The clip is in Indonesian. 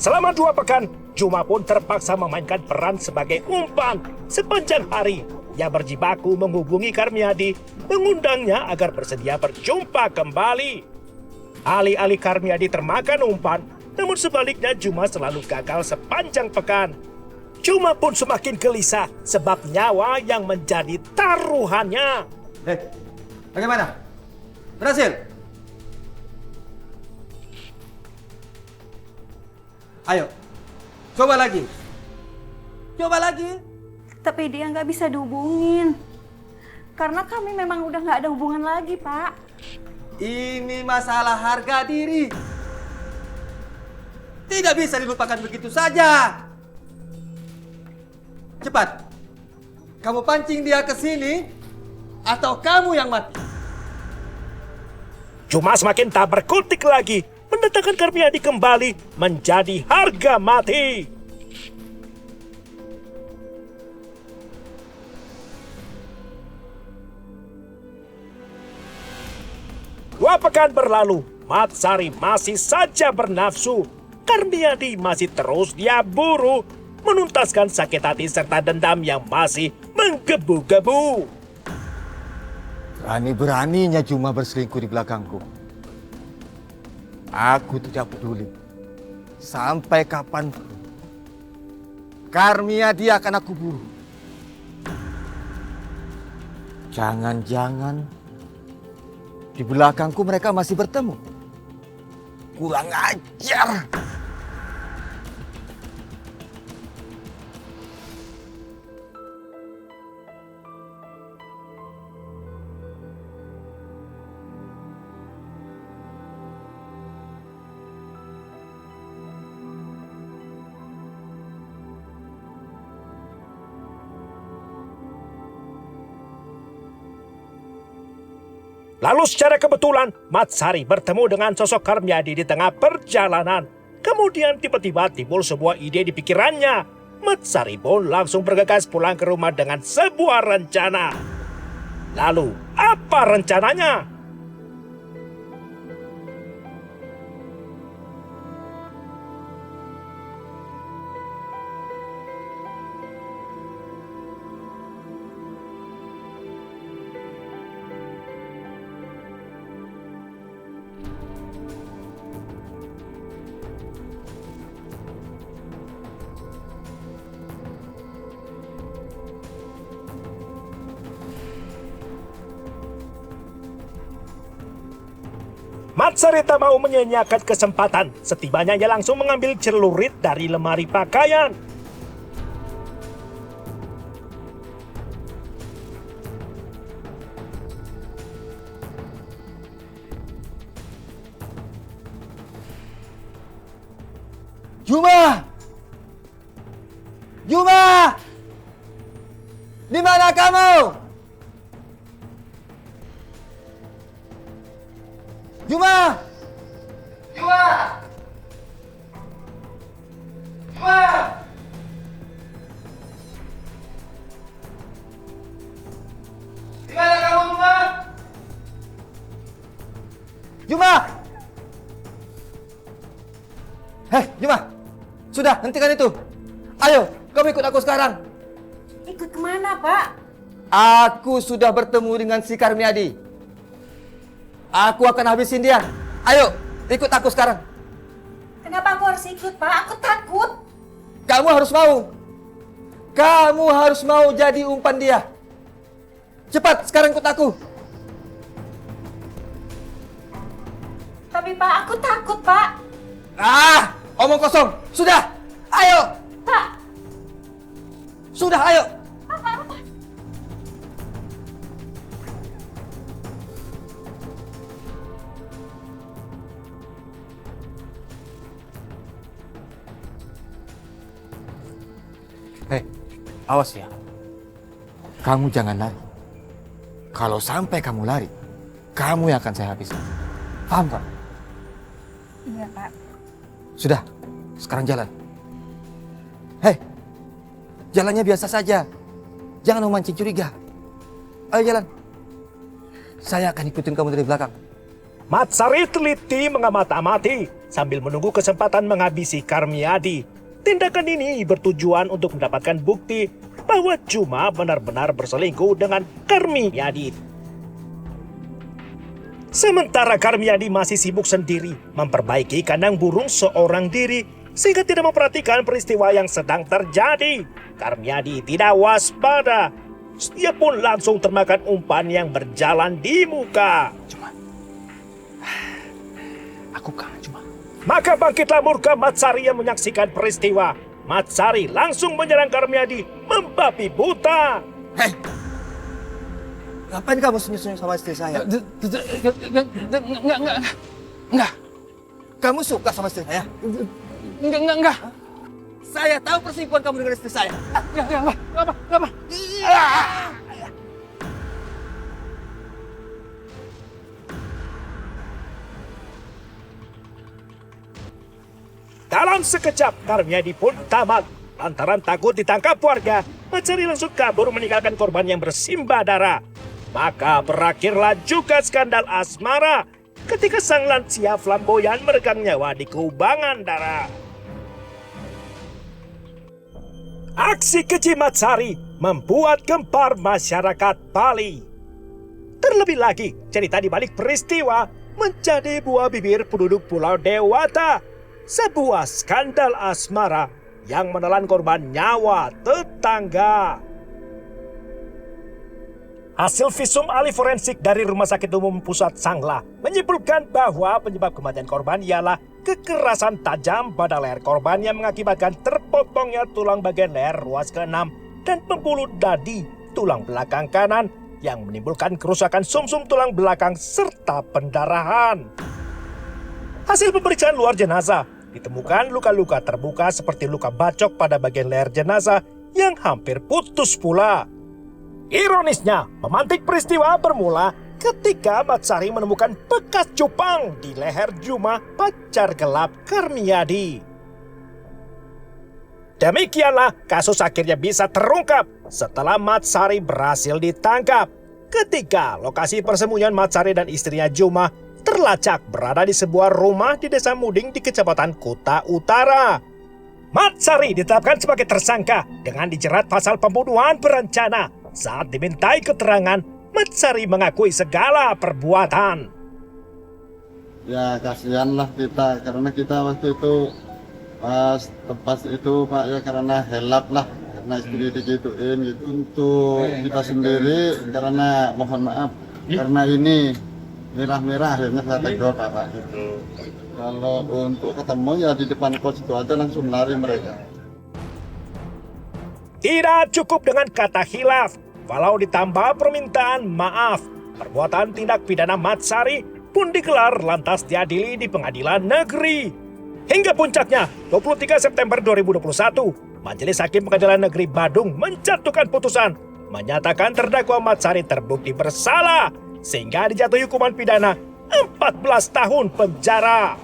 Selama 2 pekan, Juma pun terpaksa memainkan peran sebagai umpan sepanjang hari. Ia berjibaku menghubungi Karmiadi, mengundangnya agar bersedia berjumpa kembali. Alih-alih Karmiadi termakan umpan, namun sebaliknya Juma selalu gagal sepanjang pekan. Juma pun semakin gelisah sebab nyawa yang menjadi taruhannya. Bagaimana? Berhasil? Ayo, coba lagi. Coba lagi. Tapi dia nggak bisa dihubungin. Karena kami memang udah nggak ada hubungan lagi, Pak. Ini masalah harga diri. Tidak bisa dilupakan begitu saja. Cepat. Kamu pancing dia ke sini atau kamu yang mati. Juma semakin tak berkutik lagi, mendatangkan Karmiadi kembali menjadi harga mati. Dua pekan berlalu, Matsari masih saja bernafsu. Karmiadi masih terus dia buru, menuntaskan sakit hati serta dendam yang masih menggebu-gebu. Berani-beraninya Juma berselingkuh di belakangku. Aku tidak peduli. Sampai kapanpun. Karmiadi akan aku bunuh. Jangan-jangan di belakangku mereka masih bertemu. Kurang ajar. Lalu secara kebetulan, Matsari bertemu dengan sosok Karmiadi di tengah perjalanan. Kemudian tiba-tiba timbul sebuah ide di pikirannya. Matsari pun langsung bergegas pulang ke rumah dengan sebuah rencana. Lalu, apa rencananya? Matsari tak mau menyanyiakan kesempatan. Setibanya ia langsung mengambil celurit dari lemari pakaian. Juma! Juma! Di mana kamu? Juma! Juma! Juma! Di mana kamu, Juma? Juma! Hei, Juma! Sudah, hentikan itu. Ayo, kamu ikut aku sekarang. Ikut kemana, Pak? Aku sudah bertemu dengan si Karmiadi. Aku akan habisin dia. Ayo, ikut aku sekarang. Kenapa aku harus ikut, Pak? Aku takut. Kamu harus mau. Kamu harus mau jadi umpan dia. Cepat, sekarang ikut aku. Tapi, Pak, aku takut, Pak. Omong kosong. Sudah, ayo. Pak. Sudah, ayo. Hei, awas ya. Kamu jangan lari. Kalau sampai kamu lari, kamu yang akan saya habisi. Paham kan? Iya, Pak. Sudah, sekarang jalan. Hei, jalannya biasa saja. Jangan memancing curiga. Ayo jalan. Saya akan ikutin kamu dari belakang. Matsari teliti mengamati sambil menunggu kesempatan menghabisi Karmiadi. Tindakan ini bertujuan untuk mendapatkan bukti bahwa Juma benar-benar berselingkuh dengan Karmiadi. Sementara Karmiadi masih sibuk sendiri memperbaiki kandang burung seorang diri sehingga tidak memperhatikan peristiwa yang sedang terjadi. Karmiadi tidak waspada. Dia pun langsung termakan umpan yang berjalan di muka. Cuma, aku kangen Cuma. Maka bangkitlah murka Matsari yang menyaksikan peristiwa. Matsari langsung menyerang Karmiadi membabi buta. Hei! Ngapain kamu senyum-senyum sama istri saya? Enggak. Kamu suka sama istri saya? Enggak. Saya tahu perselingkuhan kamu dengan istri saya. Enggak apa. Dalam sekejap, Karmiadi pun tamat. Lantaran takut ditangkap warga, Matsari langsung kabur meninggalkan korban yang bersimbah darah. Maka berakhirlah juga skandal asmara ketika sang lansia flamboyan meregang nyawa di kubangan darah. Aksi keji Matsari membuat gempar masyarakat Bali. Terlebih lagi, cerita di balik peristiwa menjadi buah bibir penduduk Pulau Dewata. Sebuah skandal asmara yang menelan korban nyawa tetangga. Hasil visum ahli forensik dari Rumah Sakit Umum Pusat Sangla menyimpulkan bahwa penyebab kematian korban ialah kekerasan tajam pada leher korban yang mengakibatkan terpotongnya tulang bagian leher ruas ke-6 dan pembuluh dadi tulang belakang kanan yang menimbulkan kerusakan sumsum tulang belakang serta pendarahan. Hasil pemeriksaan luar jenazah ditemukan luka-luka terbuka seperti luka bacok pada bagian leher jenazah yang hampir putus pula. Ironisnya, pemantik peristiwa bermula ketika Matsari menemukan bekas cupang di leher Juma, pacar gelap Karmiadi. Demikianlah kasus akhirnya bisa terungkap setelah Matsari berhasil ditangkap. Ketika lokasi persembunyian Matsari dan istrinya Juma terlacak berada di sebuah rumah di Desa Muding di Kecamatan Kuta Utara. Matsari ditetapkan sebagai tersangka dengan dijerat pasal pembunuhan berencana. Saat dimintai keterangan, Matsari mengakui segala perbuatan. Ya kasihanlah kita karena kita waktu itu pas tepas itu Pak ya karena helap lah karena istri digituin gitu. Untuk kita sendiri karena mohon maaf karena ini merah-merah akhirnya saya tegur Pak gitu. Kalau untuk ketemu ya di depan kos itu aja langsung lari mereka. Tidak cukup dengan kata khilaf, walau ditambah permintaan maaf, perbuatan tindak pidana Matsari pun digelar lantas diadili di pengadilan negeri. Hingga puncaknya, 23 September 2021, Majelis Hakim Pengadilan Negeri Badung menjatuhkan putusan, menyatakan terdakwa Matsari terbukti bersalah, sehingga dijatuhi hukuman pidana 14 tahun penjara.